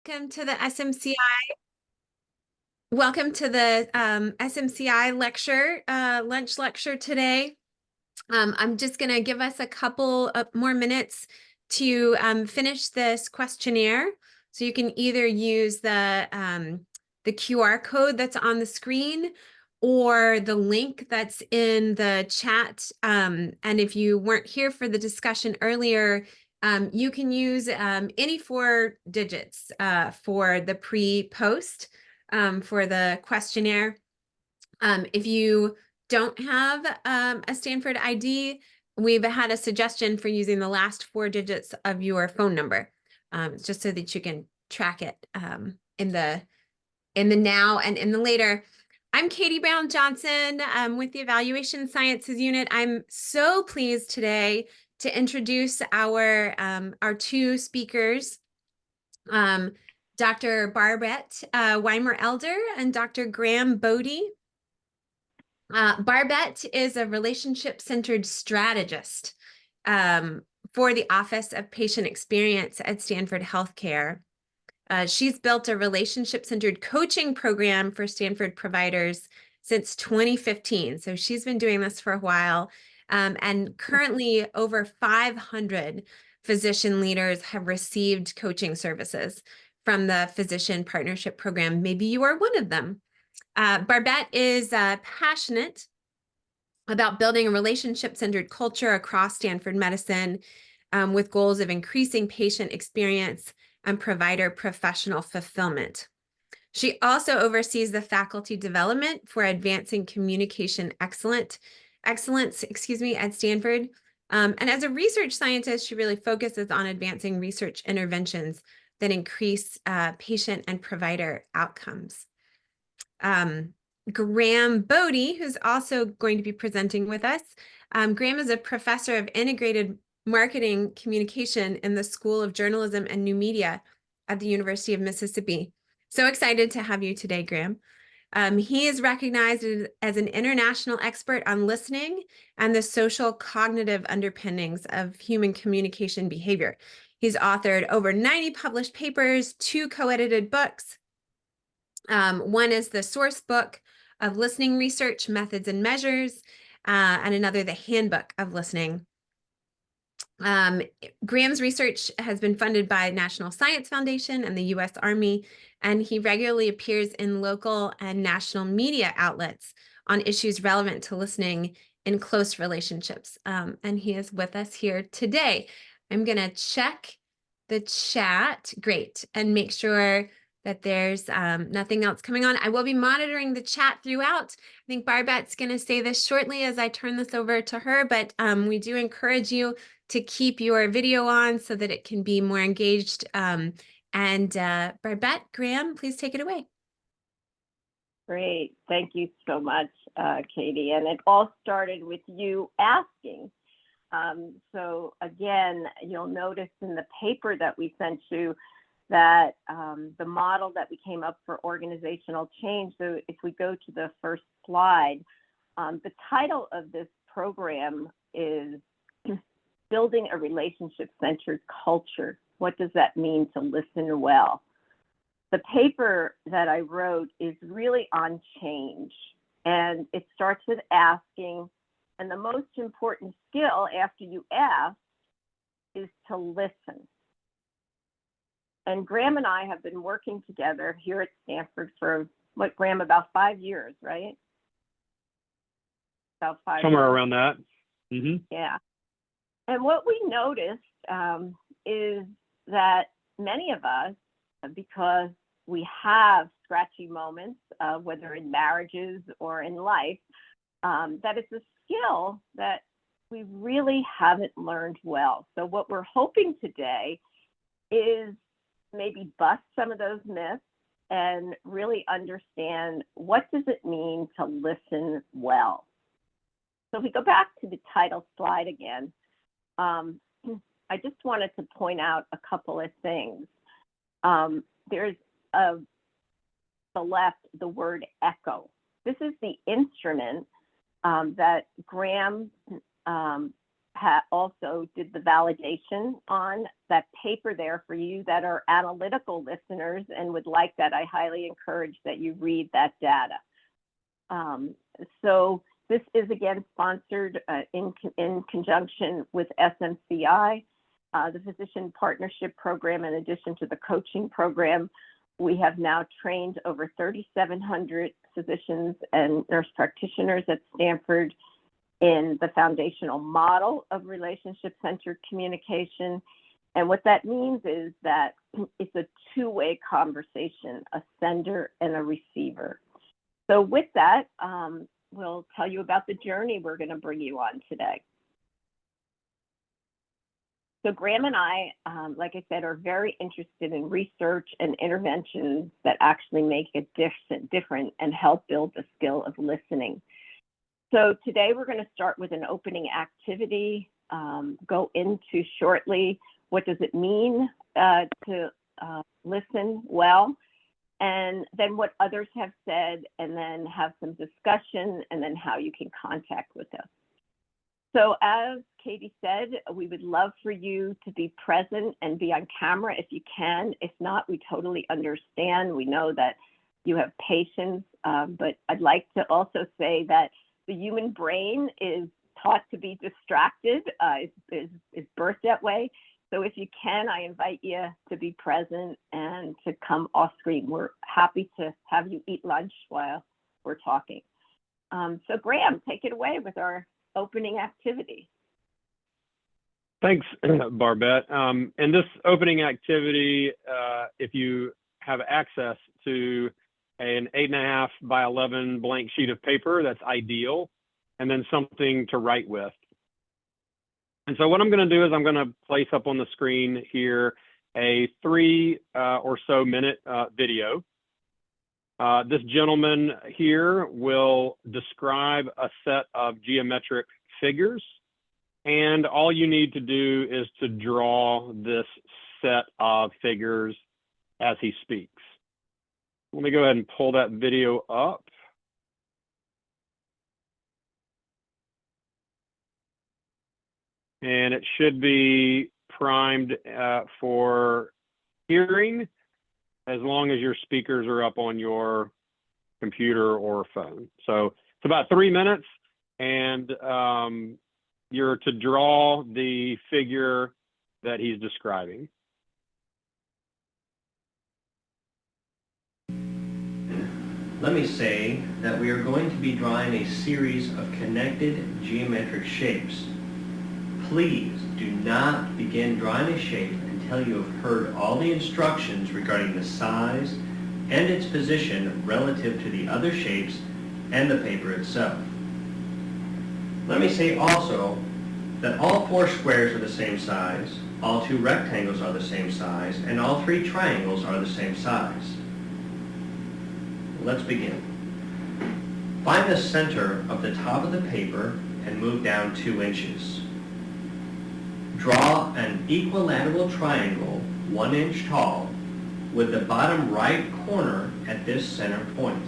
welcome to the SMCI. Welcome to the SMCI lecture, lunch lecture today. I'm just going to give us a couple of more minutes to finish this questionnaire. So you can either use the QR code that's on the screen or the link that's in the chat. And if you weren't here for the discussion earlier, you can use any 4 digits for the pre-post for the questionnaire. If you don't have a Stanford ID, we've had a suggestion for using the last 4 digits of your phone number, just so that you can track it in the now and in the later. I'm Katie Brown Johnson with the Evaluation Sciences Unit. I'm so pleased today to introduce our 2 speakers, Dr. Barbette Weimer-Elder and Dr. Graham Bodie. Barbette is a relationship-centered strategist for the Office of Patient Experience at Stanford Health Care. She's built a relationship-centered coaching program for Stanford providers since 2015. So she's been doing this for a while. And currently over 500 physician leaders have received coaching services from the Physician Partnership Program. Maybe you are one of them. Barbette is passionate about building a relationship-centered culture across Stanford Medicine with goals of increasing patient experience and provider professional fulfillment. She also oversees the faculty development for advancing communication excellence, at Stanford. And as a research scientist, she really focuses on advancing research interventions that increase patient and provider outcomes. Graham Bodie, who's also going to be presenting with us. Graham is a professor of integrated marketing communication in the School of Journalism and New Media at the University of Mississippi. So excited to have you today, Graham. He is recognized as an international expert on listening and the social cognitive underpinnings of human communication behavior. He's authored over 90 published papers, 2 co-edited books. One is the source book of listening research, methods and measures, and another, the handbook of listening. Graham's research has been funded by National Science Foundation and the U.S. Army, and he regularly appears in local and national media outlets on issues relevant to listening in close relationships. And he is with us here today. I'm going to check the chat, great, and make sure that there's nothing else coming on. I will be monitoring the chat throughout. I think Barbette's going to say this shortly as I turn this over to her, but we do encourage you to keep your video on so that it can be more engaged. Barbette, Graham, please take it away. Great. Thank you so much, Katie. And it all started with you asking. So again, you'll notice in the paper that we sent you that the model that we came up for organizational change. So if we go to the first slide, the title of this program is Building a Relationship-Centered Culture. What does that mean to listen well? The paper that I wrote is really on change, and it starts with asking, and the most important skill after you ask is to listen. And Graham and I have been working together here at Stanford for, what, Graham, about 5 years, right? About 5 Somewhere years. around that. Mm-hmm. Yeah. And what we noticed is that many of us, because we have scratchy moments, whether in marriages or in life, that it's a skill that we really haven't learned well. So what we're hoping today is maybe bust some of those myths and really understand, what does it mean to listen well? So if we go back to the title slide again, I just wanted to point out a couple of things. There's the left, the word echo. This is the instrument that Graham also did the validation on that paper there for you that are analytical listeners and would like that. I highly encourage that you read that data. So this is again sponsored in conjunction with SMCI, the Physician Partnership Program. In addition to the coaching program, we have now trained over 3,700 physicians and nurse practitioners at Stanford in the foundational model of relationship-centered communication. And what that means is that it's a two-way conversation, a sender and a receiver. So with that, we'll tell you about the journey we're going to bring you on today. So Graham and I, like I said, are very interested in research and interventions that actually make a difference and help build the skill of listening. So today we're going to start with an opening activity, go into shortly what does it mean to listen well, and then what others have said, and then have some discussion, and then how you can contact with us. So as Katie said, we would love for you to be present and be on camera if you can. If not, we totally understand. We know that you have patience, but I'd like to also say that the human brain is taught to be distracted, is birthed that way. So if you can, I invite you to be present and to come off screen. We're happy to have you eat lunch while we're talking. So Graham, take it away with our opening activity. Thanks, Barbette. In this opening activity, if you have access to an 8.5 by 11 blank sheet of paper, that's ideal, and then something to write with. And so what I'm going to do is I'm going to place up on the screen here a 3 or so minute video. This gentleman here will describe a set of geometric figures, and all you need to do is to draw this set of figures as he speaks. Let me go ahead and pull that video up. And it should be primed for hearing as long as your speakers are up on your computer or phone. So it's about 3 minutes, and you're to draw the figure that he's describing. Let me say that we are going to be drawing a series of connected geometric shapes. Please do not begin drawing a shape until you have heard all the instructions regarding the size and its position relative to the other shapes and the paper itself. Let me say also that all 4 squares are the same size, all 2 rectangles are the same size, and all 3 triangles are the same size. Let's begin. Find the center of the top of the paper and move down 2 inches. Draw an equilateral triangle 1 inch tall with the bottom right corner at this center point.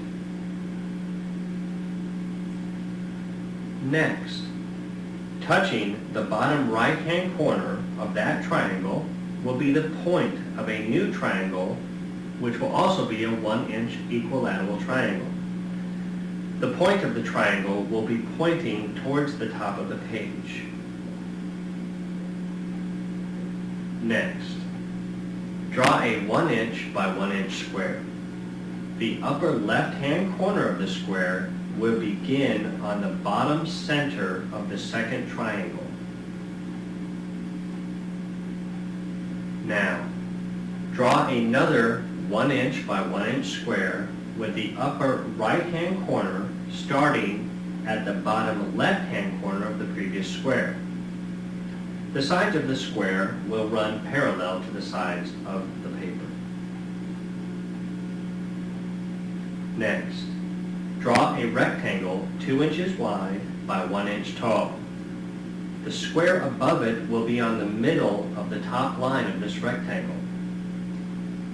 Next, touching the bottom right-hand corner of that triangle will be the point of a new triangle, which will also be a 1 inch equilateral triangle. The point of the triangle will be pointing towards the top of the page. Next, draw a 1 inch by 1 inch square. The upper left-hand corner of the square will begin on the bottom center of the second triangle. Now, draw another 1 inch by 1 inch square with the upper right-hand corner starting at the bottom left-hand corner of the previous square. The sides of the square will run parallel to the sides of the paper. Next, draw a rectangle 2 inches wide by 1 inch tall. The square above it will be on the middle of the top line of this rectangle.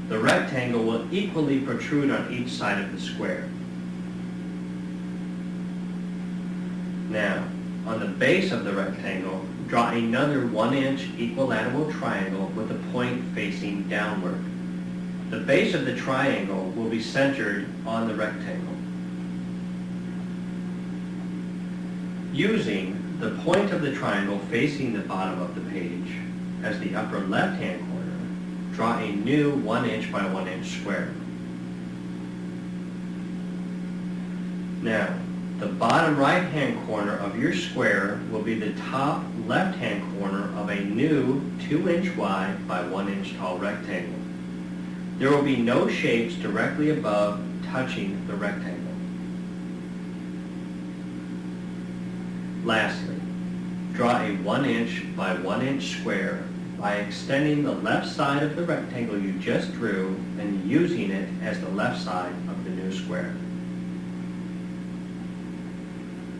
The rectangle will equally protrude on each side of the square. Now, On the base of the rectangle, draw another 1-inch equilateral triangle with the point facing downward. The base of the triangle will be centered on the rectangle. Using the point of the triangle facing the bottom of the page as the upper left-hand corner, draw a new 1-inch by 1-inch square. Now, the bottom right-hand corner of your square will be the top left-hand corner of a new 2-inch wide by 1-inch tall rectangle. There will be no shapes directly above touching the rectangle. Lastly, draw a 1-inch by 1-inch square by extending the left side of the rectangle you just drew and using it as the left side of the new square.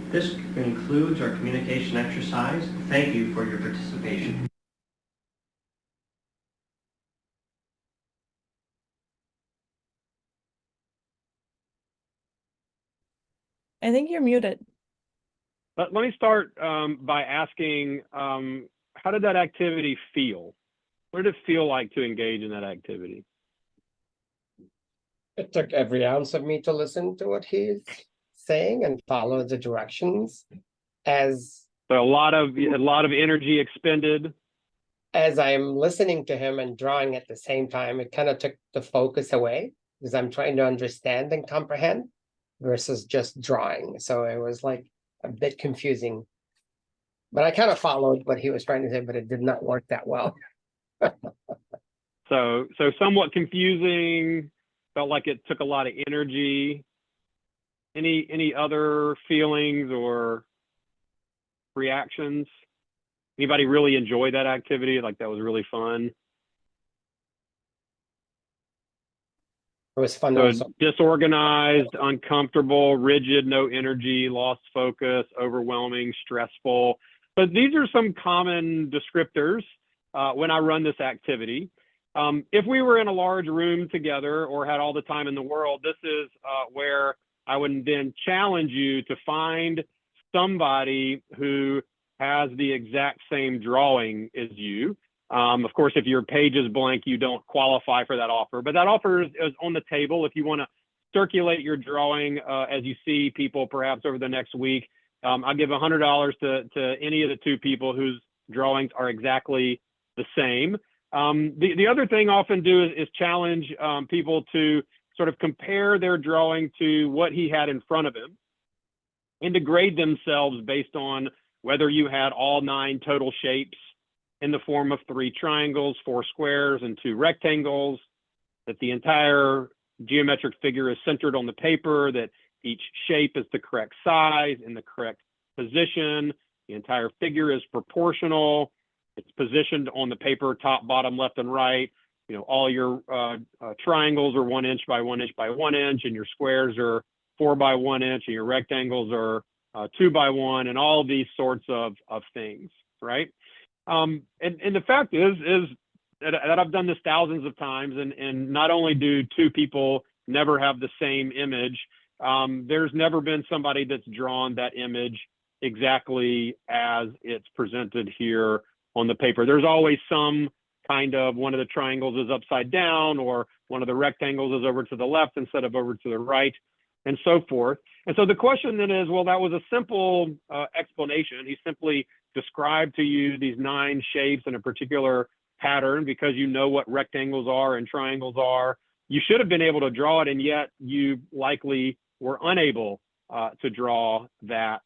This concludes our communication exercise. Thank you for your participation. I think you're muted. Let me start by asking, how did that activity feel? What did it feel like to engage in that activity? It took every ounce of me to listen to what he's saying and follow the directions as So a lot of energy expended. as I'm listening to him and drawing at the same time. It kind of took the focus away because I'm trying to understand and comprehend versus just drawing. So it was like a bit confusing. But I kind of followed what he was trying to say, but it did not work that well. So somewhat confusing. Felt like it took a lot of energy. Any other feelings or reactions? Anybody really enjoy that activity? Like that was really fun? It was fun So also. disorganized, uncomfortable, rigid, no energy, lost focus, overwhelming, stressful. But these are some common descriptors when I run this activity. If we were in a large room together or had all the time in the world, this is where I would then challenge you to find somebody who has the exact same drawing as you. Of course, if your page is blank, you don't qualify for that offer, but that offer is on the table. If you want to circulate your drawing as you see people perhaps over the next week, I'll give $100 to any of the two people whose drawings are exactly the same. The other thing I often do is challenge people to sort of compare their drawing to what he had in front of him and to grade themselves based on whether you had all 9 total shapes in the form of 3 triangles, 4 squares, and 2 rectangles, that the entire geometric figure is centered on the paper, that each shape is the correct size in the correct position, the entire figure is proportional, it's positioned on the paper, top, bottom, left, and right. You know, all your triangles are 1 inch by 1 inch by 1 inch, and your squares are 4 by 1 inch, and your rectangles are 2 by 1, and all of these sorts of things, right? And the fact is that I've done this thousands of times, and not only do two people never have the same image, there's never been somebody that's drawn that image exactly as it's presented here on the paper. There's always some kind of one of the triangles is upside down, or one of the rectangles is over to the left instead of over to the right, and so forth. And so the question then is, well, that was a simple explanation. He simply described to you these 9 shapes in a particular pattern because you know what rectangles are and triangles are. You should have been able to draw it, and yet you likely were unable to draw that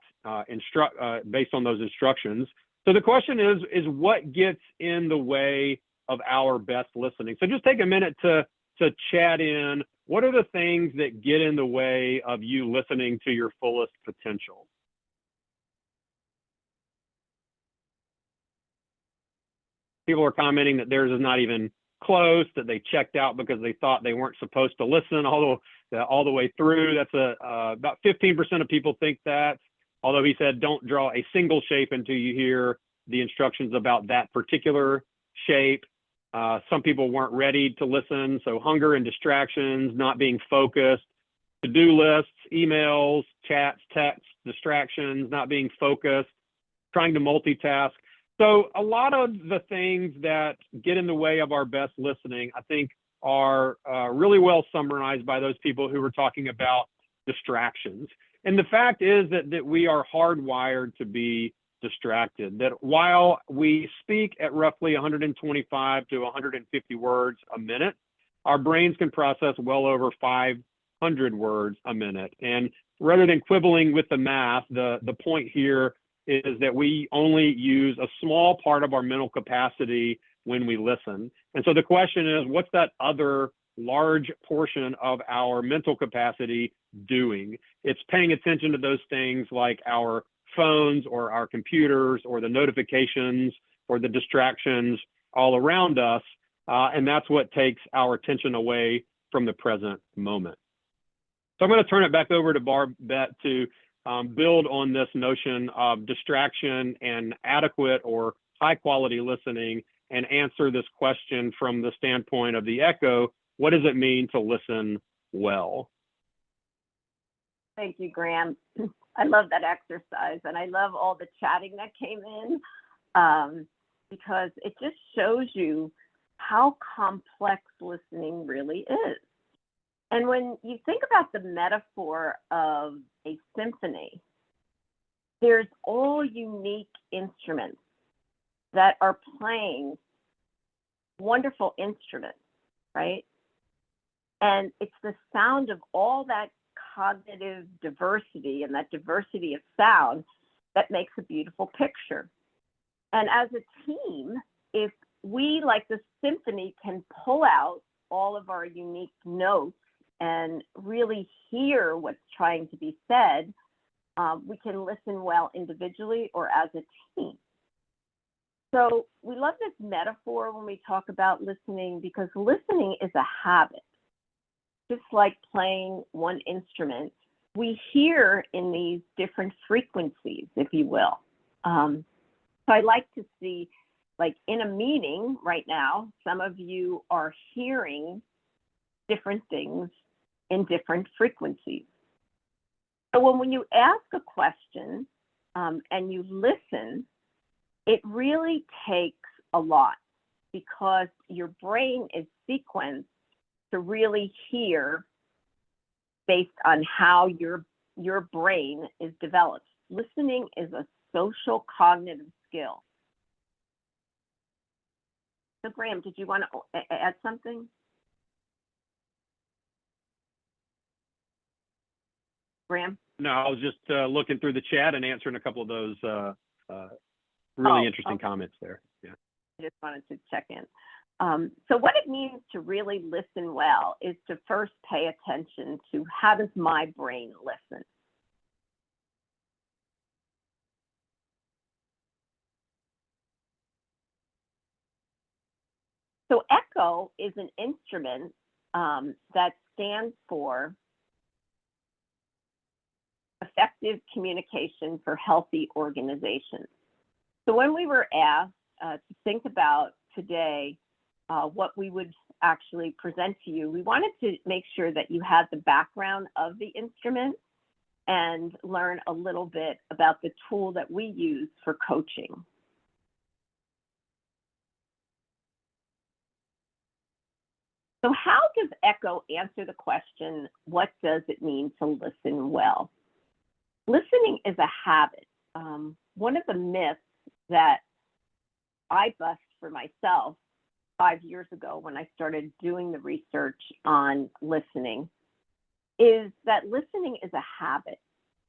based on those instructions. So the question is what gets in the way of our best listening? So just take a minute to chat in. What are the things that get in the way of you listening to your fullest potential? People are commenting that theirs is not even close, that they checked out because they thought they weren't supposed to listen all the way through. That's about 15% of people think that. Although he said, don't draw a single shape until you hear the instructions about that particular shape. Some people weren't ready to listen. So hunger and distractions, not being focused, to-do lists, emails, chats, texts, distractions, not being focused, trying to multitask. So a lot of the things that get in the way of our best listening, I think, are really well summarized by those people who were talking about distractions. And the fact is that we are hardwired to be distracted, that while we speak at roughly 125 to 150 words a minute, our brains can process well over 500 words a minute. And rather than quibbling with the math, the point here is that we only use a small part of our mental capacity when we listen. And so the question is, what's that other large portion of our mental capacity doing? It's paying attention to those things like our phones or our computers or the notifications or the distractions all around us. And that's what takes our attention away from the present moment. So I'm going to turn it back over to Barbette to build on this notion of distraction and adequate or high quality listening and answer this question from the standpoint of the echo. What does it mean to listen well? Thank you, Graham. I love that exercise, and I love all the chatting that came in because it just shows you how complex listening really is. And when you think about the metaphor of a symphony, there's all unique instruments that are playing wonderful instruments, right? And it's the sound of all that cognitive diversity and that diversity of sound that makes a beautiful picture. And as a team, if we, like the symphony, can pull out all of our unique notes and really hear what's trying to be said, we can listen well individually or as a team. So we love this metaphor when we talk about listening because listening is a habit. Just like playing one instrument, we hear in these different frequencies, if you will. So I like to see, like in a meeting right now, some of you are hearing different things in different frequencies. So when you ask a question and you listen, it really takes a lot because your brain is sequenced to really hear based on how your brain is developed. Listening is a social cognitive skill. So Graham, did you want to add something? Graham? No, I was just looking through the chat and answering a couple of those really interesting comments there. Yeah. I just wanted to check in. So what it means to really listen well is to first pay attention to how does my brain listen? So ECHO is an instrument that stands for Effective Communication for Healthy Organizations. So when we were asked to think about today what we would actually present to you, we wanted to make sure that you had the background of the instrument and learn a little bit about the tool that we use for coaching. So how does ECHO answer the question, what does it mean to listen well? Listening is a habit. One of the myths that I bust for myself 5 years ago when I started doing the research on listening is that listening is a habit.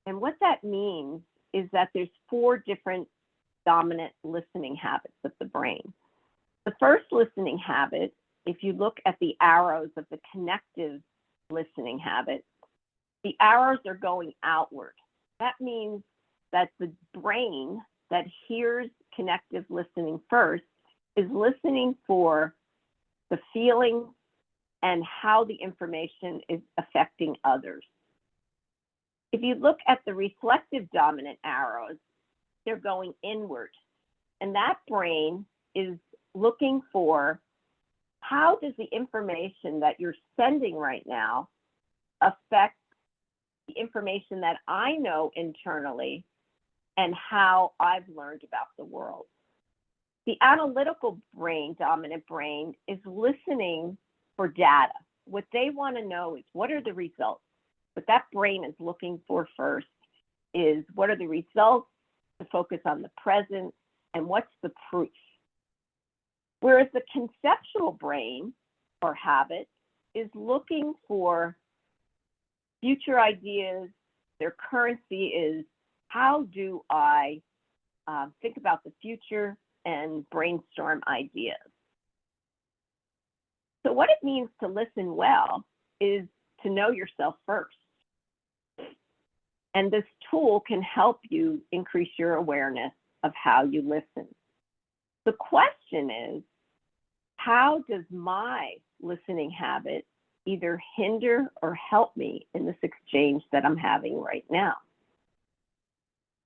And what that means is that there's 4 different dominant listening habits of the brain. The first listening habit, if you look at the arrows of the connective listening habit, the arrows are going outward. That means that the brain that hears connective listening first is listening for the feeling and how the information is affecting others. If you look at the reflective dominant arrows, they're going inward. And that brain is looking for how does the information that you're sending right now affect the information that I know internally and how I've learned about the world. The analytical brain, dominant brain, is listening for data. What they want to know is, what are the results? What that brain is looking for first is, what are the results, to focus on the present, and what's the proof? Whereas the conceptual brain, or habit, is looking for future ideas. Their currency is, how do I think about the future and brainstorm ideas? So what it means to listen well is to know yourself first. And this tool can help you increase your awareness of how you listen. The question is, how does my listening habit either hinder or help me in this exchange that I'm having right now?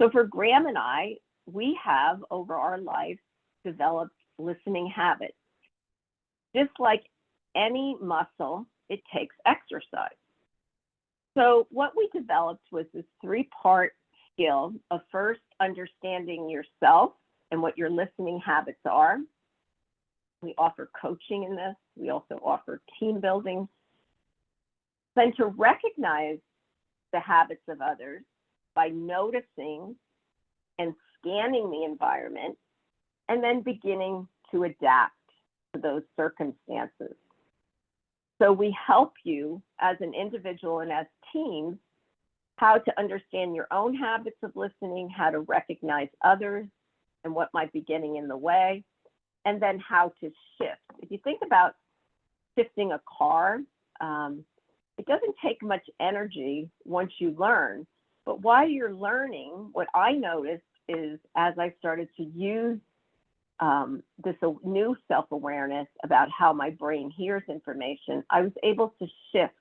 So for Graham and I, we have over our life developed listening habits. Just like any muscle, it takes exercise. So what we developed was this three-part skill of first understanding yourself and what your listening habits are. We offer coaching in this. We also offer team building. Then to recognize the habits of others by noticing and scanning the environment, and then beginning to adapt to those circumstances. So we help you as an individual and as teams how to understand your own habits of listening, how to recognize others and what might be getting in the way, and then how to shift. If you think about shifting a car, it doesn't take much energy once you learn, but while you're learning, what I noticed is, as I started to use this new self-awareness about how my brain hears information, I was able to shift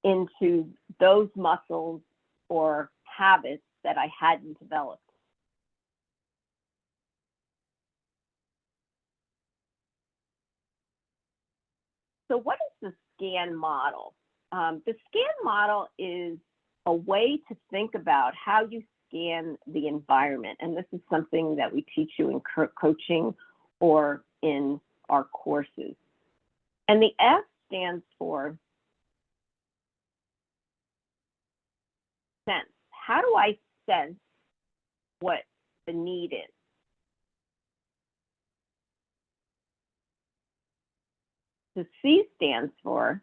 into those muscles or habits that I hadn't developed. So what is the SCAN model? The SCAN model is a way to think about how you scan the environment. And this is something that we teach you in coaching or in our courses. And the S stands for sense. How do I sense what the need is? The C stands for,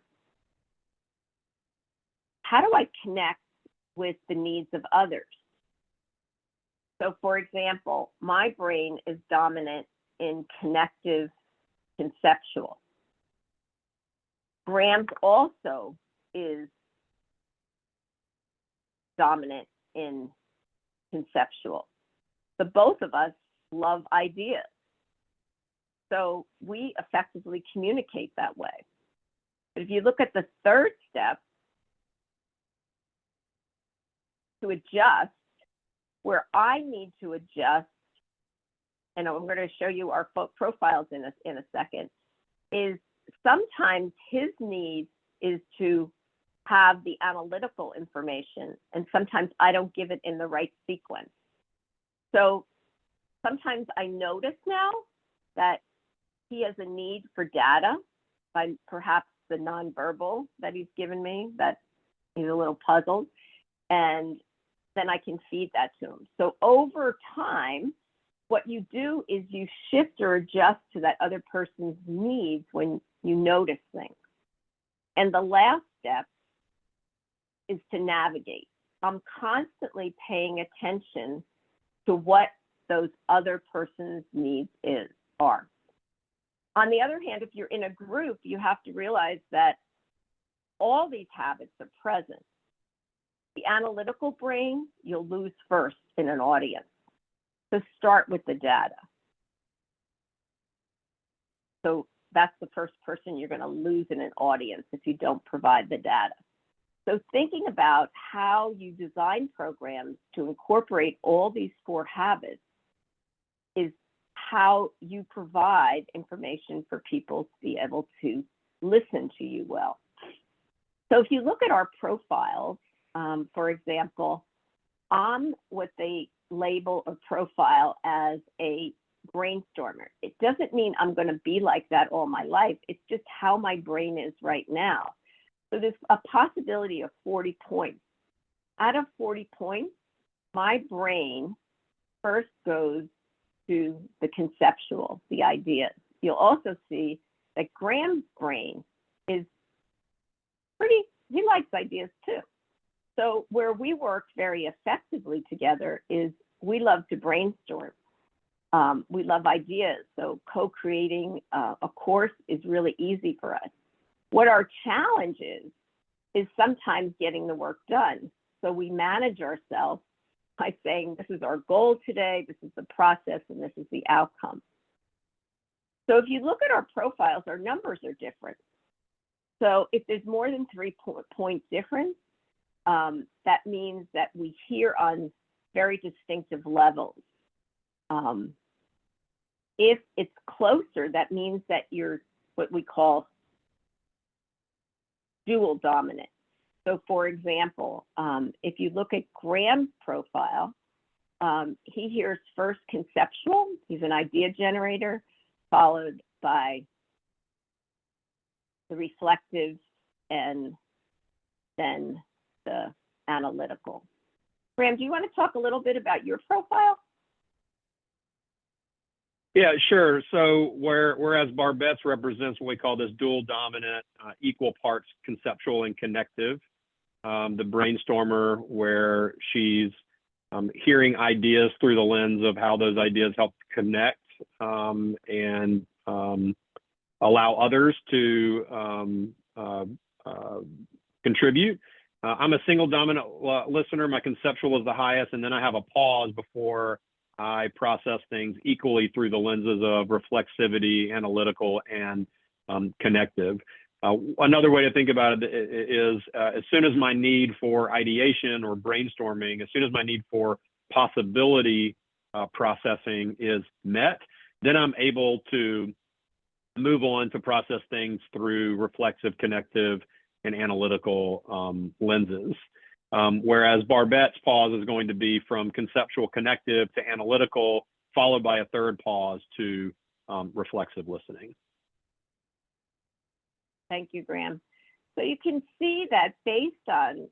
how do I connect with the needs of others? So for example, my brain is dominant in connective conceptual. Graham's also is dominant in conceptual. But both of us love ideas. So we effectively communicate that way. But if you look at the third step, to adjust, where I need to adjust, and I'm going to show you our profiles in a second, is sometimes his need is to have the analytical information, and sometimes I don't give it in the right sequence. So sometimes I notice now that he has a need for data by perhaps the nonverbal that he's given me, that he's a little puzzled, and then I can feed that to him. So over time, what you do is you shift or adjust to that other person's needs when you notice things. And the last step is to navigate. I'm constantly paying attention to what those other person's needs are. On the other hand, if you're in a group, you have to realize that all these habits are present. The analytical brain, you'll lose first in an audience. So start with the data. So that's the first person you're going to lose in an audience if you don't provide the data. So thinking about how you design programs to incorporate all these 4 habits is how you provide information for people to be able to listen to you well. So if you look at our profiles, for example, I'm what they label or profile as a brainstormer. It doesn't mean I'm going to be like that all my life. It's just how my brain is right now. So there's a possibility of 40 points. Out of 40 points, my brain first goes to the conceptual, the ideas. You'll also see that Graham's brain is he likes ideas too. So where we work very effectively together is we love to brainstorm. We love ideas. So co-creating a course is really easy for us. What our challenge is sometimes getting the work done. So we manage ourselves by saying, this is our goal today, this is the process, and this is the outcome. So if you look at our profiles, our numbers are different. So if there's more than 3-point difference, that means that we hear on very distinctive levels. If it's closer, that means that you're what we call dual dominant. So for example, if you look at Graham's profile, he hears first conceptual, he's an idea generator, followed by the reflective, and then the analytical. Graham, do you want to talk a little bit about your profile? Yeah, sure. So whereas Barbette's represents what we call this dual dominant, equal parts conceptual and connective, the brainstormer, where she's hearing ideas through the lens of how those ideas help connect and allow others to contribute. I'm a single dominant listener. My conceptual is the highest, and then I have a pause before I process things equally through the lenses of reflexivity, analytical, and connective. Another way to think about it is as soon as my need for ideation or brainstorming, as soon as my need for possibility processing is met, then I'm able to move on to process things through reflexive, connective, and analytical lenses. Whereas Barbette's pause is going to be from conceptual connective to analytical, followed by a third pause to reflexive listening. Thank you, Graham. So you can see that based on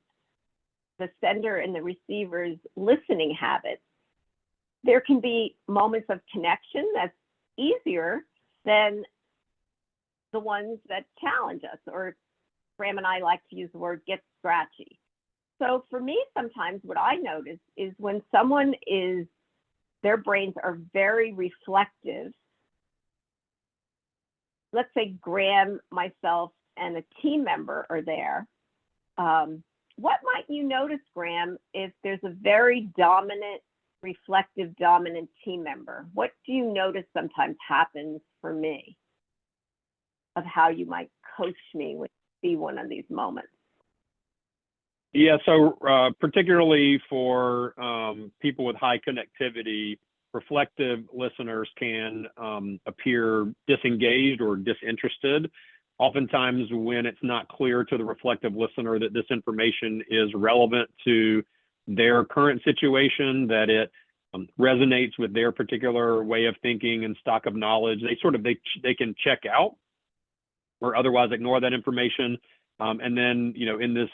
the sender and the receiver's listening habits, there can be moments of connection that's easier than the ones that challenge us, or Graham and I like to use the word get scratchy. So for me, sometimes what I notice is when someone their brains are very reflective. Let's say Graham, myself, and a team member are there. What might you notice, Graham, if there's a very dominant, reflective, dominant team member? What do you notice sometimes happens for me of how you might coach me when you see one of these moments? Yeah, so particularly for people with high connectivity, reflective listeners can appear disengaged or disinterested. Oftentimes when it's not clear to the reflective listener that this information is relevant to their current situation, that it resonates with their particular way of thinking and stock of knowledge, they can check out or otherwise ignore that information. And then, in this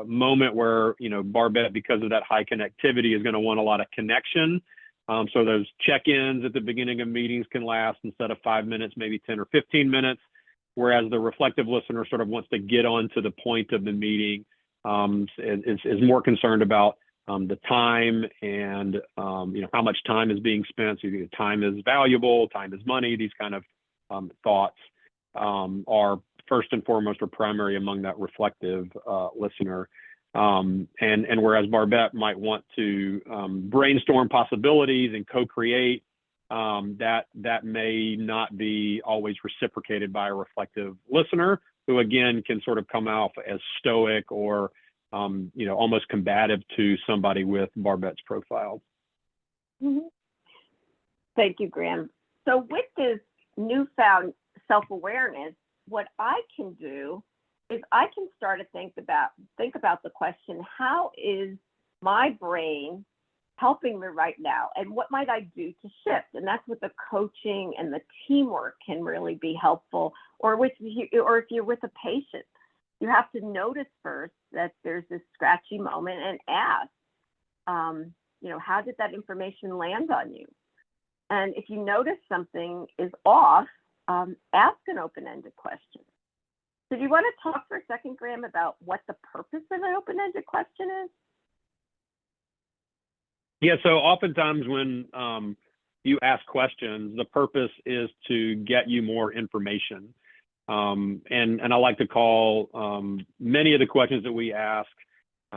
moment where, Barbette, because of that high connectivity, is going to want a lot of connection. So those check-ins at the beginning of meetings can last, instead of 5 minutes, maybe 10 or 15 minutes, whereas the reflective listener sort of wants to get on to the point of the meeting, is more concerned about the time and, how much time is being spent. So time is valuable, time is money, these kind of thoughts are first and foremost or primary among that reflective listener. And whereas Barbette might want to brainstorm possibilities and co-create, that may not be always reciprocated by a reflective listener, who again can sort of come off as stoic or almost combative to somebody with Barbette's profile. Mm-hmm. Thank you, Graham. So with this newfound self-awareness, what I can do is I can start to think about the question, how is my brain helping me right now? And what might I do to shift? And that's what the coaching and the teamwork can really be helpful. Or if you're with a patient, you have to notice first that there's this scratchy moment and ask, how did that information land on you? And if you notice something is off, ask an open-ended question. So do you want to talk for a second, Graham, about what the purpose of an open-ended question is? Yeah, so oftentimes when you ask questions, the purpose is to get you more information. And I like to call many of the questions that we ask,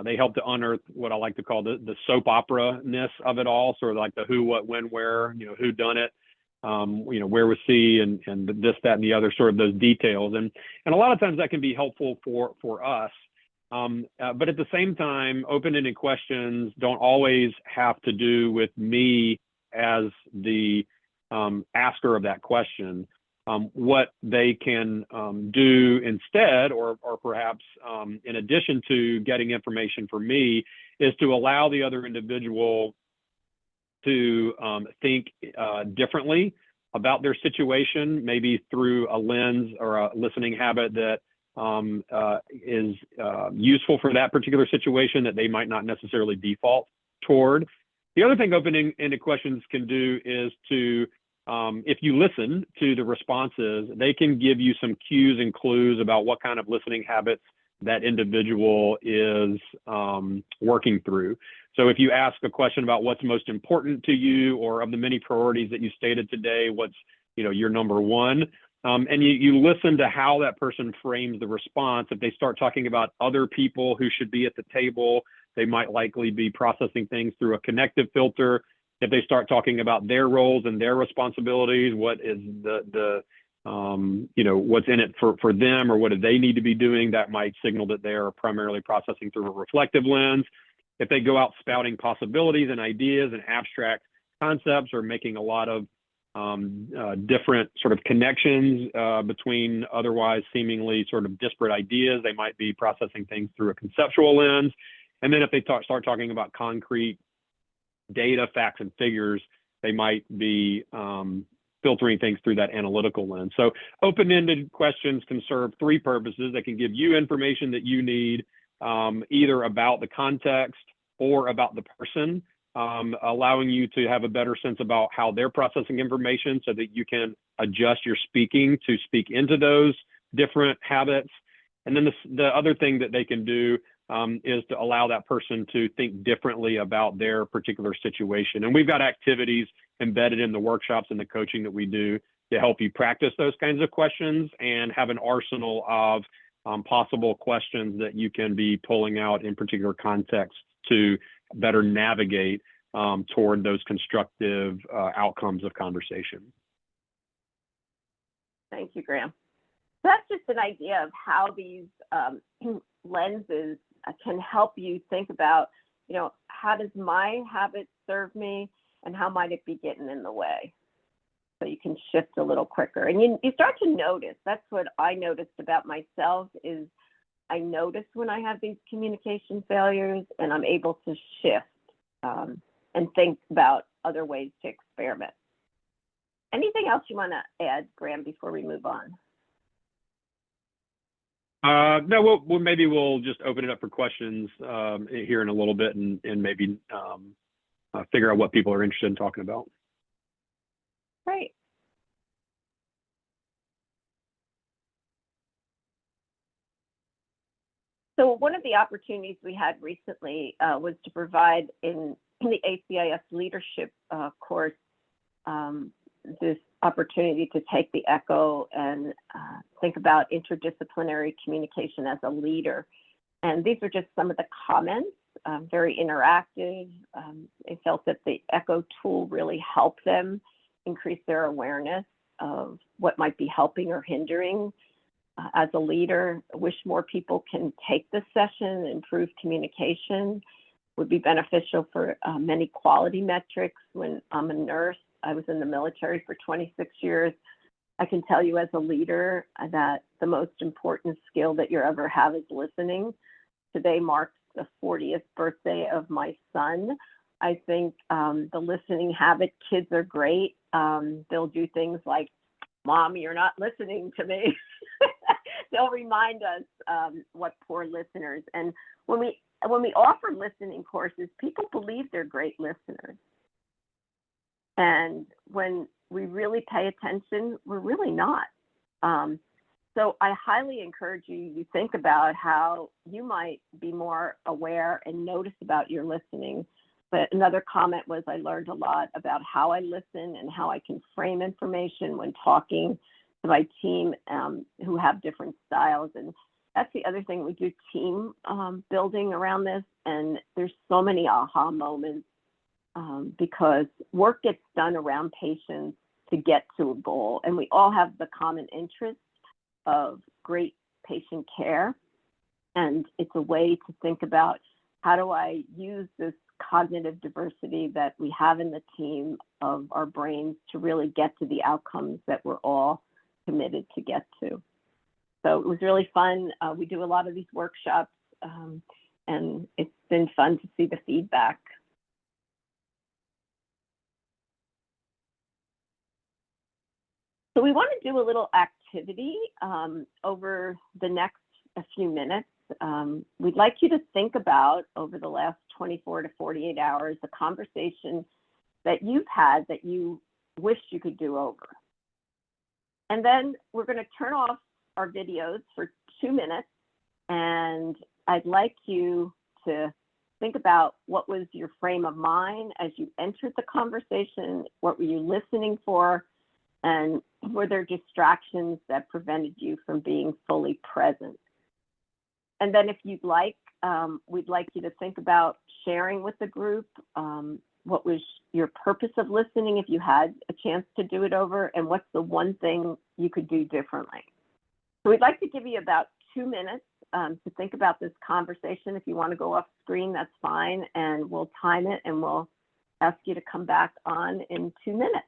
they help to unearth what I like to call the soap opera-ness of it all, sort of like the who, what, when, where, who done it, where was he, and this, that, and the other, sort of those details. And a lot of times that can be helpful for us. But at the same time, open-ended questions don't always have to do with me as the asker of that question. What they can do instead, or perhaps in addition to getting information from me, is to allow the other individual to think differently about their situation, maybe through a lens or a listening habit that is useful for that particular situation that they might not necessarily default toward. The other thing open-ended questions can do is to, if you listen to the responses, they can give you some cues and clues about what kind of listening habits that individual is working through. So if you ask a question about what's most important to you, or of the many priorities that you stated today, what's your number one, and you listen to how that person frames the response. If they start talking about other people who should be at the table, they might likely be processing things through a connective filter. If they start talking about their roles and their responsibilities, what is what's in it for them, or what do they need to be doing, that might signal that they are primarily processing through a reflective lens. If they go out spouting possibilities and ideas and abstract concepts, or making a lot of different sort of connections between otherwise seemingly sort of disparate ideas, they might be processing things through a conceptual lens. And then if they start talking about concrete data, facts, and figures, they might be filtering things through that analytical lens. So open-ended questions can serve three purposes. They can give you information that you need, either about the context or about the person, allowing you to have a better sense about how they're processing information so that you can adjust your speaking to speak into those different habits. And then the other thing that they can do is to allow that person to think differently about their particular situation. And we've got activities embedded in the workshops and the coaching that we do to help you practice those kinds of questions and have an arsenal of possible questions that you can be pulling out in particular contexts to better navigate toward those constructive outcomes of conversation. Thank you, Graham. So that's just an idea of how these lenses can help you think about, how does my habit serve me, and how might it be getting in the way? So you can shift a little quicker. And you start to notice, that's what I noticed about myself, is I notice when I have these communication failures, and I'm able to shift and think about other ways to experiment. Anything else you want to add, Graham, before we move on? No, maybe we'll just open it up for questions here in a little bit, and maybe figure out what people are interested in talking about. Great. So one of the opportunities we had recently was to provide in the ACIS leadership course this opportunity to take the ECHO and think about interdisciplinary communication as a leader. And these are just some of the comments, very interactive. They felt that the ECHO tool really helped them increase their awareness of what might be helping or hindering. As a leader, I wish more people can take this session. Improve communication would be beneficial for many quality metrics. When I'm a nurse, I was in the military for 26 years. I can tell you as a leader that the most important skill that you ever have is listening. Today marks the 40th birthday of my son. I think the listening habit, kids are great. They'll do things like, Mom, you're not listening to me. They'll remind us what poor listeners. And when we offer listening courses, people believe they're great listeners. And when we really pay attention, we're really not. So I highly encourage you to think about how you might be more aware and notice about your listening. But another comment was, I learned a lot about how I listen and how I can frame information when talking to my team who have different styles. And that's the other thing, we do team building around this. And there's so many aha moments because work gets done around patients to get to a goal. And we all have the common interest of great patient care. And it's a way to think about, how do I use this cognitive diversity that we have in the team of our brains to really get to the outcomes that we're all committed to get to. So it was really fun. We do a lot of these workshops, and it's been fun to see the feedback. So we want to do a little activity over the next few minutes. We'd like you to think about, over the last 24 to 48 hours, the conversation that you've had that you wish you could do over. And then we're going to turn off our videos for 2 minutes, and I'd like you to think about, what was your frame of mind as you entered the conversation? What were you listening for? And were there distractions that prevented you from being fully present? And then if you'd like, we'd like you to think about sharing with the group what was your purpose of listening if you had a chance to do it over, and what's the one thing you could do differently. So we'd like to give you about 2 minutes to think about this conversation. If you want to go off screen, that's fine, and we'll time it and we'll ask you to come back on in 2 minutes.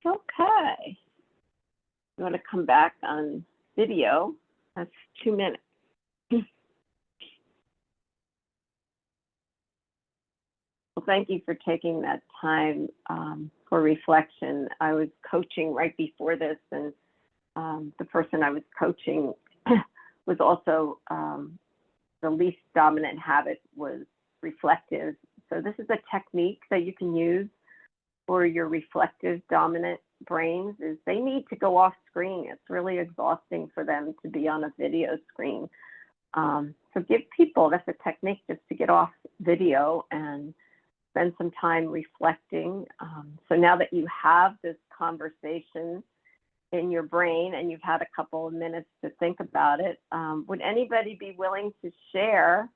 Okay. You want to come back on video? That's 2 minutes. Well, thank you for taking that time for reflection. I was coaching right before this, and the person I was coaching was also the least dominant habit was reflective. So this is a technique that you can use for your reflective dominant brains. Is they need to go off screen. It's really exhausting for them to be on a video screen. So give people, that's a technique, just to get off video and spend some time reflecting. So now that you have this conversation in your brain and you've had a couple of minutes to think about it, would anybody be willing to share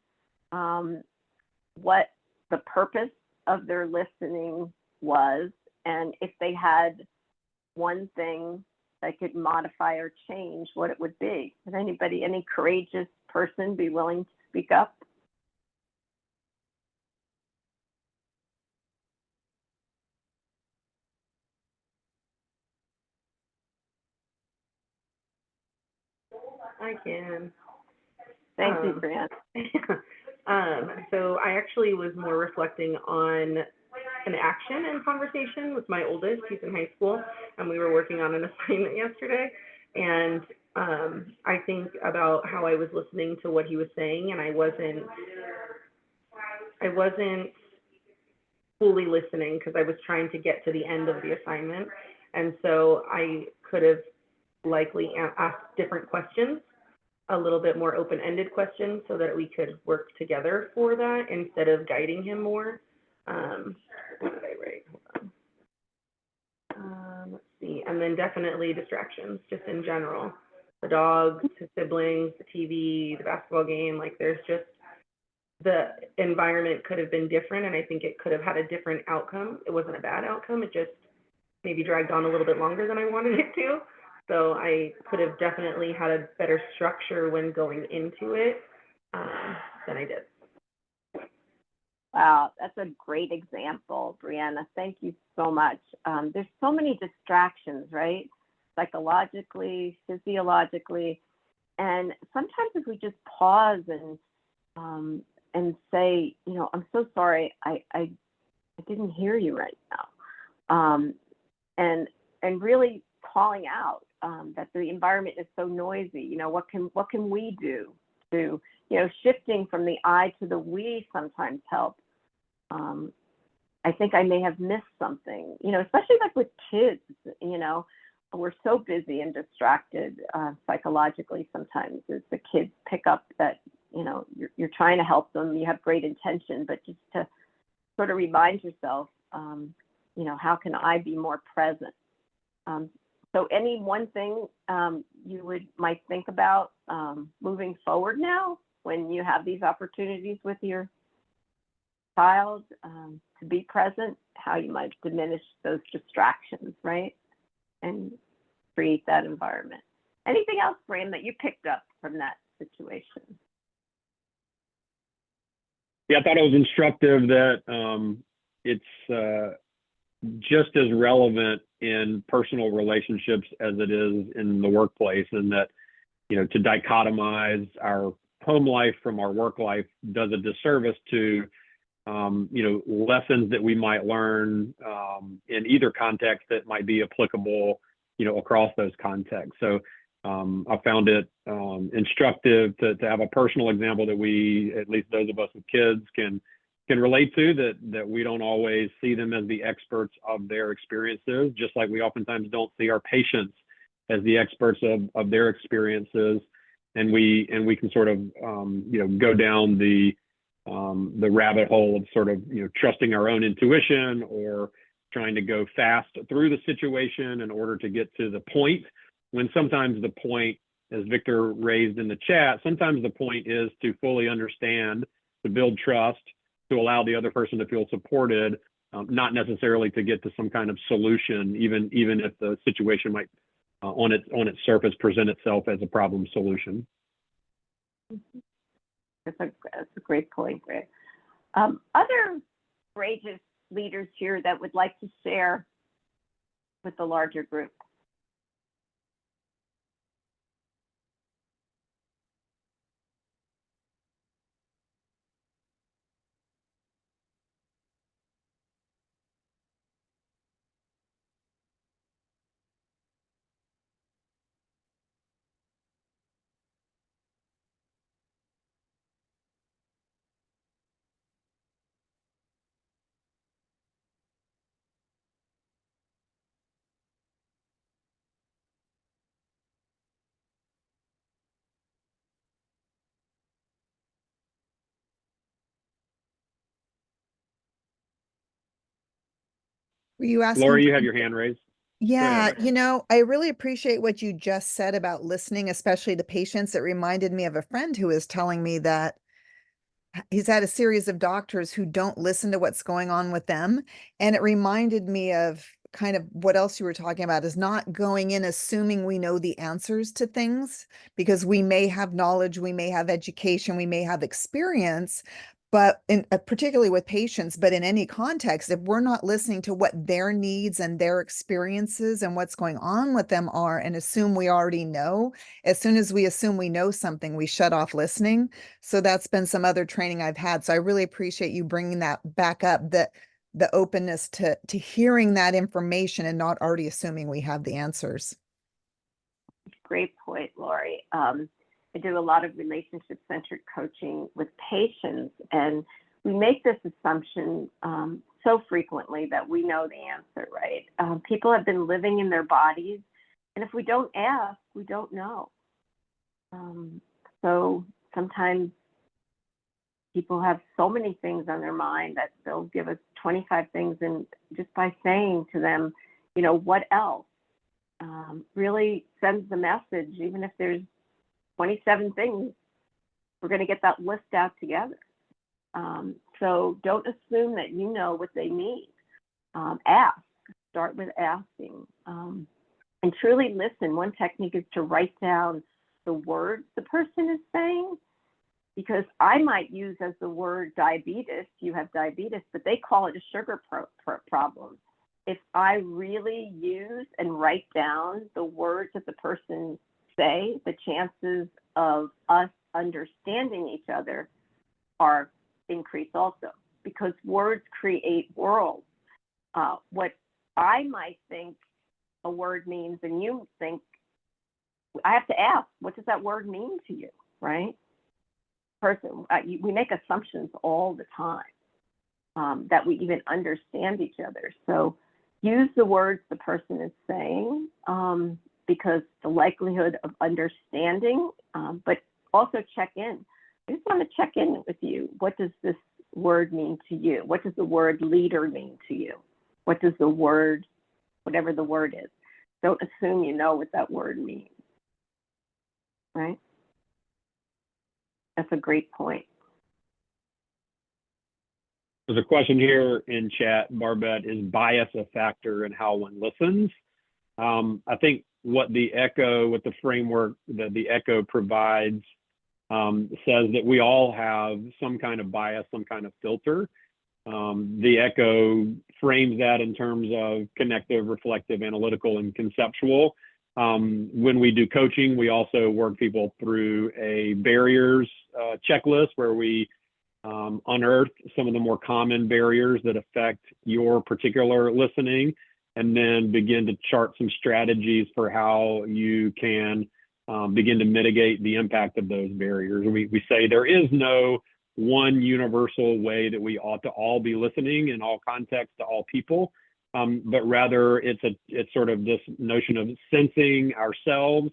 what the purpose of their listening was, and if they had one thing they could modify or change, what it would be? Would anybody, any courageous person, be willing to speak up? I can. Thank you, Fran. So I actually was more reflecting on an action and conversation with my oldest. He's in high school, and we were working on an assignment yesterday. And I think about how I was listening to what he was saying, and I wasn't fully listening because I was trying to get to the end of the assignment. And so I could have likely asked different questions, a little bit more open-ended questions, so that we could work together for that instead of guiding him more. What did I write? Hold on. Let's see. And then definitely distractions, just in general. The dogs, the siblings, the TV, the basketball game, like there's just, the environment could have been different, and I think it could have had a different outcome. It wasn't a bad outcome. It just maybe dragged on a little bit longer than I wanted it to. So I could have definitely had a better structure when going into it than I did. Wow, that's a great example, Brianna. Thank you so much. There's so many distractions, right? Psychologically, physiologically, and sometimes if we just pause and say, you know, I'm so sorry, I didn't hear you right now, and really calling out that the environment is so noisy. You know, what can we do to, you know, shifting from the I to the we sometimes helps. I think I may have missed something, you know, especially like with kids, you know, we're so busy and distracted psychologically sometimes as the kids pick up that, you know, you're trying to help them, you have great intention, but just to sort of remind yourself, you know, how can I be more present? So any one thing you might think about moving forward now when you have these opportunities with your child to be present, how you might diminish those distractions, right? And create that environment. Anything else, Graham, that you picked up from that situation? Yeah, I thought it was instructive that it's just as relevant in personal relationships as it is in the workplace, and that, you know, to dichotomize our home life from our work life does a disservice to, you know, lessons that we might learn in either context that might be applicable, you know, across those contexts. So I found it instructive to have a personal example that we, at least those of us with kids, can relate to, that we don't always see them as the experts of their experiences, just like we oftentimes don't see our patients as the experts of their experiences. And we can sort of, you know, go down the rabbit hole of sort of, you know, trusting our own intuition or trying to go fast through the situation in order to get to the point, when sometimes the point, as Victor raised in the chat, sometimes the point is to fully understand, to build trust, to allow the other person to feel supported, not necessarily to get to some kind of solution, even if the situation might on its surface present itself as a problem solution. That's a great point, Greg. Other courageous leaders here that would like to share with the larger group? Were you asking? Laura, you have your hand raised. Go ahead. Yeah, I really appreciate what you just said about listening, especially to patients. It reminded me of a friend who was telling me that he's had a series of doctors who don't listen to what's going on with them. And it reminded me of kind of what else you were talking about, is not going in assuming we know the answers to things, because we may have knowledge, we may have education, we may have experience, but particularly with patients, but in any context, if we're not listening to what their needs and their experiences and what's going on with them are, and assume we already know, as soon as we assume we know something, we shut off listening. So that's been some other training I've had. So I really appreciate you bringing that back up, that the openness to hearing that information and not already assuming we have the answers. Great point, Lori. I do a lot of relationship-centered coaching with patients, and we make this assumption so frequently that we know the answer, right? People have been living in their bodies, and if we don't ask, we don't know. So sometimes people have so many things on their mind that they'll give us 25 things, and just by saying to them, what else, really sends the message. Even if there's 27 things, we're going to get that list out together. So don't assume that you know what they need. Ask. Start with asking. And truly listen. One technique is to write down the words the person is saying, because I might use as the word diabetes, you have diabetes, but they call it a sugar problem. If I really use and write down the words that the person say, the chances of us understanding each other are increased also, because words create worlds. What I might think a word means and you think, I have to ask, what does that word mean to you, right? We make assumptions all the time that we even understand each other. So use the words the person is saying, because the likelihood of understanding, but also check in. I just want to check in with you. What does this word mean to you? What does the word leader mean to you? What does the word, whatever the word is? Don't assume you know what that word means, right? That's a great point. There's a question here in chat, Barbette: is bias a factor in how one listens? I think what the framework that the ECHO provides says that we all have some kind of bias, some kind of filter. The ECHO frames that in terms of connective, reflective, analytical, and conceptual. When we do coaching, we also work people through a barriers checklist where we unearth some of the more common barriers that affect your particular listening, and then begin to chart some strategies for how you can begin to mitigate the impact of those barriers. We say there is no one universal way that we ought to all be listening in all contexts to all people, but rather it's sort of this notion of sensing ourselves,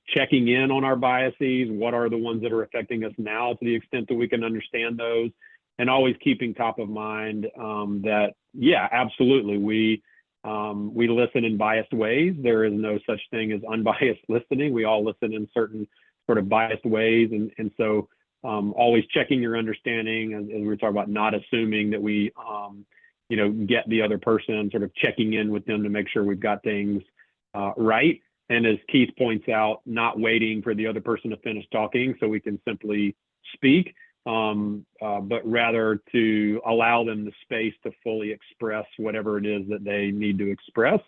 checking in on our biases. What are the ones that are affecting us now, to the extent that we can understand those, and always keeping top of mind that, yeah, absolutely, we listen in biased ways. There is no such thing as unbiased listening. We all listen in certain sort of biased ways, and so always checking your understanding, as we were talking about, not assuming that we get the other person, sort of checking in with them to make sure we've got things right. And as Keith points out, not waiting for the other person to finish talking so we can simply speak, but rather to allow them the space to fully express whatever it is that they need to express,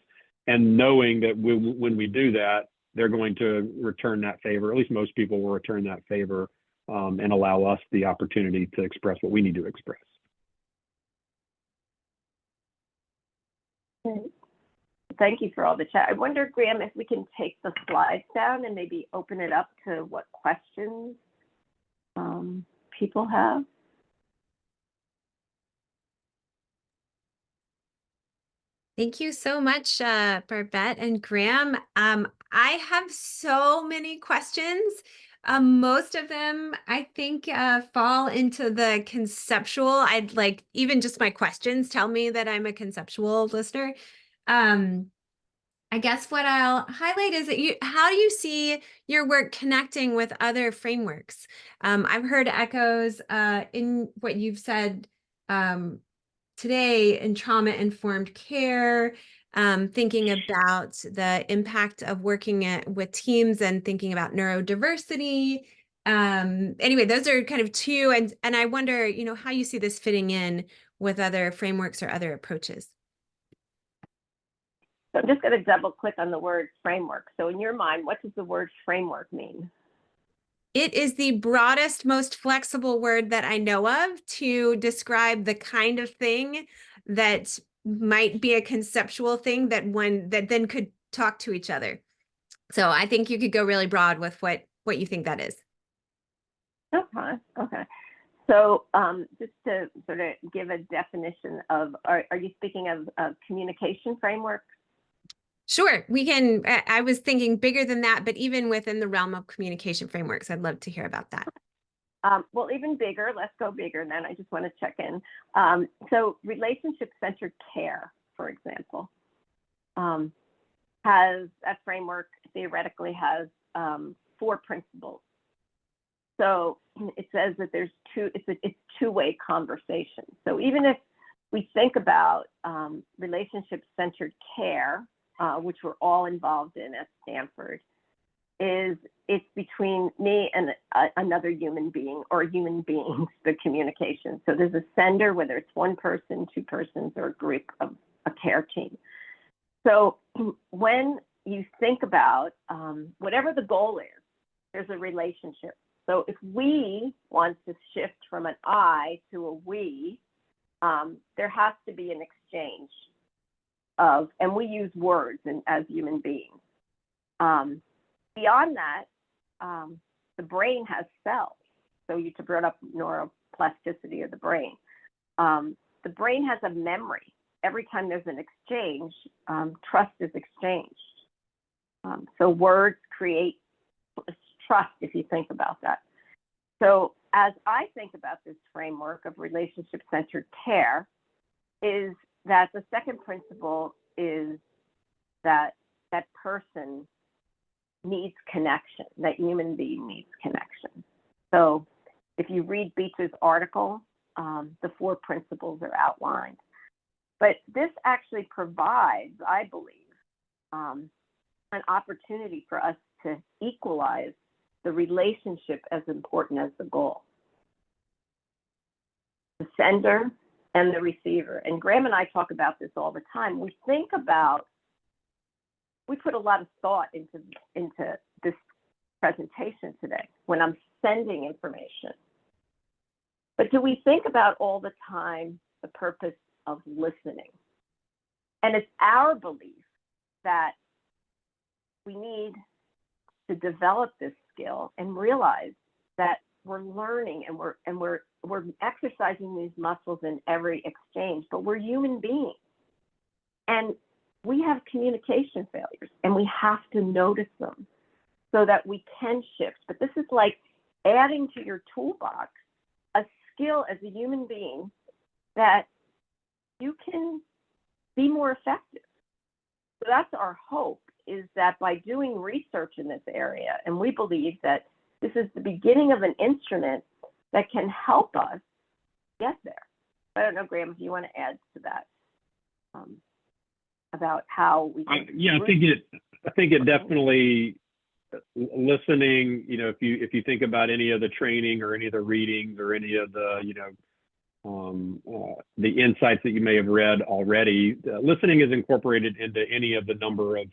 and knowing that when we do that, they're going to return that favor. At least most people will return that favor and allow us the opportunity to express what we need to express. Thank you for all the chat. I wonder, Graham, if we can take the slides down and maybe open it up to what questions people have. Thank you so much, Barbette and Graham. I have so many questions. Most of them, I think, fall into the conceptual. I'd like, even just my questions tell me that I'm a conceptual listener. I guess what I'll highlight is that how do you see your work connecting with other frameworks? I've heard echoes in what you've said today in trauma-informed care, thinking about the impact of working with teams and thinking about neurodiversity. Anyway, those are kind of two, and I wonder, how you see this fitting in with other frameworks or other approaches. So I'm just going to double click on the word framework. So in your mind, what does the word framework mean? It is the broadest, most flexible word that I know of to describe the kind of thing that might be a conceptual thing that then could talk to each other. So I think you could go really broad with what you think that is. Okay. So just to sort of give a definition of, are you speaking of communication framework? Sure, we can. I was thinking bigger than that, but even within the realm of communication frameworks, I'd love to hear about that. Well, even bigger, let's go bigger then. I just want to check in. So relationship-centered care, for example, that framework theoretically has 4 principles. So it says that it's two-way conversation. So even if we think about relationship-centered care, which we're all involved in at Stanford, it's between me and another human being, or human beings, the communication. So there's a sender, whether it's one person, 2 persons, or a group of a care team. So when you think about whatever the goal is, there's a relationship. So if we want to shift from an I to a we, there has to be an exchange of, and we use words as human beings. Beyond that, the brain has cells. So you brought up neuroplasticity of the brain. The brain has a memory. Every time there's an exchange, trust is exchanged. So words create trust, if you think about that. So as I think about this framework of relationship-centered care, is that the second principle is that that person needs connection, that human being needs connection. So if you read Beach's article, the 4 principles are outlined. But this actually provides, I believe, an opportunity for us to equalize the relationship as important as the goal. The sender and the receiver. And Graham and I talk about this all the time. We put a lot of thought into this presentation today when I'm sending information. But do we think about all the time the purpose of listening? And it's our belief that we need to develop this skill and realize that we're learning and we're exercising these muscles in every exchange, but we're human beings. And we have communication failures, and we have to notice them so that we can shift. But this is like adding to your toolbox a skill as a human being that you can be more effective. So that's our hope, is that by doing research in this area, and we believe that this is the beginning of an instrument that can help us get there. I don't know, Graham, if you want to add to that. About how we can I think it definitely, listening, if you think about any of the training or any of the readings or any of the the insights that you may have read already, listening is incorporated into any of the number of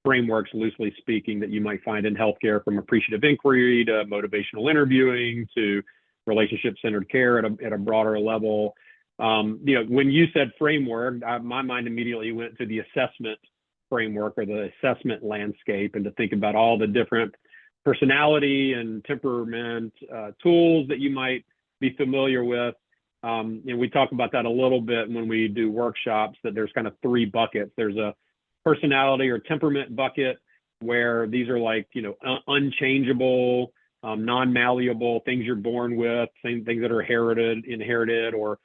frameworks, loosely speaking, that you might find in healthcare, from appreciative inquiry to motivational interviewing to relationship-centered care at a broader level. When you said framework, my mind immediately went to the assessment framework, or the assessment landscape, and to think about all the different personality and temperament tools that you might be familiar with. We talk about that a little bit when we do workshops, that there's kind of 3 buckets. There's a personality or temperament bucket, where these are like, unchangeable, non-malleable things you're born with, things that are inherited, or,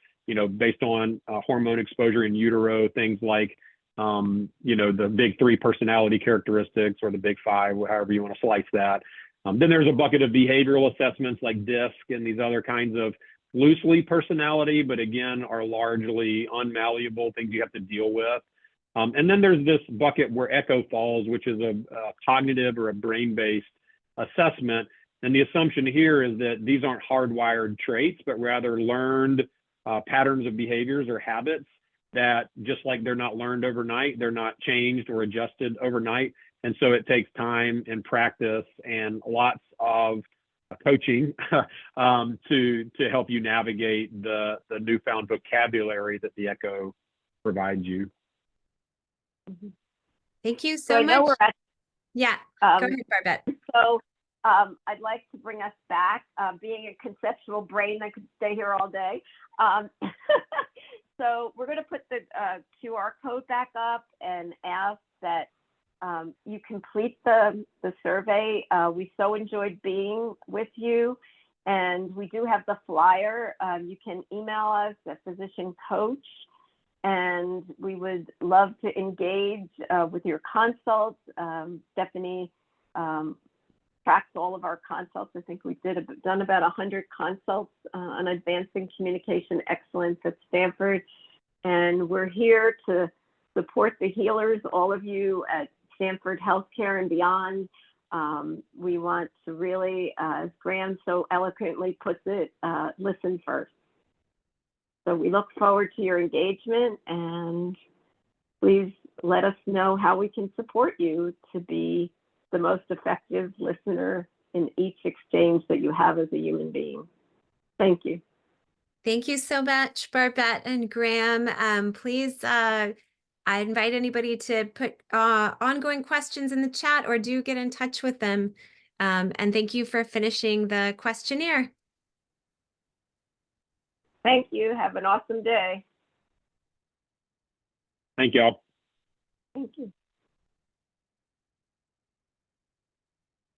based on hormone exposure in utero, things like, the big 3 personality characteristics, or the big 5, however you want to slice that. Then there's a bucket of behavioral assessments like DISC and these other kinds of loosely personality, but again, are largely unmalleable things you have to deal with. And then there's this bucket where ECHO falls, which is a cognitive or a brain-based assessment. And the assumption here is that these aren't hardwired traits, but rather learned patterns of behaviors or habits that, just like they're not learned overnight, they're not changed or adjusted overnight. And so it takes time and practice and lots of coaching to help you navigate the newfound vocabulary that the ECHO provides you. Thank you So so I know much. we're at, Yeah, go um, ahead, Barbette. so I'd like to bring us back, being a conceptual brain that could stay here all day. So we're going to put the QR code back up and ask that you complete the survey. We so enjoyed being with you, and we do have the flyer. You can email us at Physician Coach, and we would love to engage with your consults. Stephanie tracks all of our consults. I think we done about 100 consults on advancing communication excellence at Stanford, and we're here to support the healers, all of you at Stanford Health Care and beyond. We want to really, as Graham so eloquently puts it, listen first. So we look forward to your engagement, and please let us know how we can support you to be the most effective listener in each exchange that you have as a human being. Thank you. Thank you so much, Barbette and Graham. Please, I invite anybody to put ongoing questions in the chat, or do get in touch with them. And thank you for finishing the questionnaire. Thank you. Have an awesome day. Thank y'all. Thank you.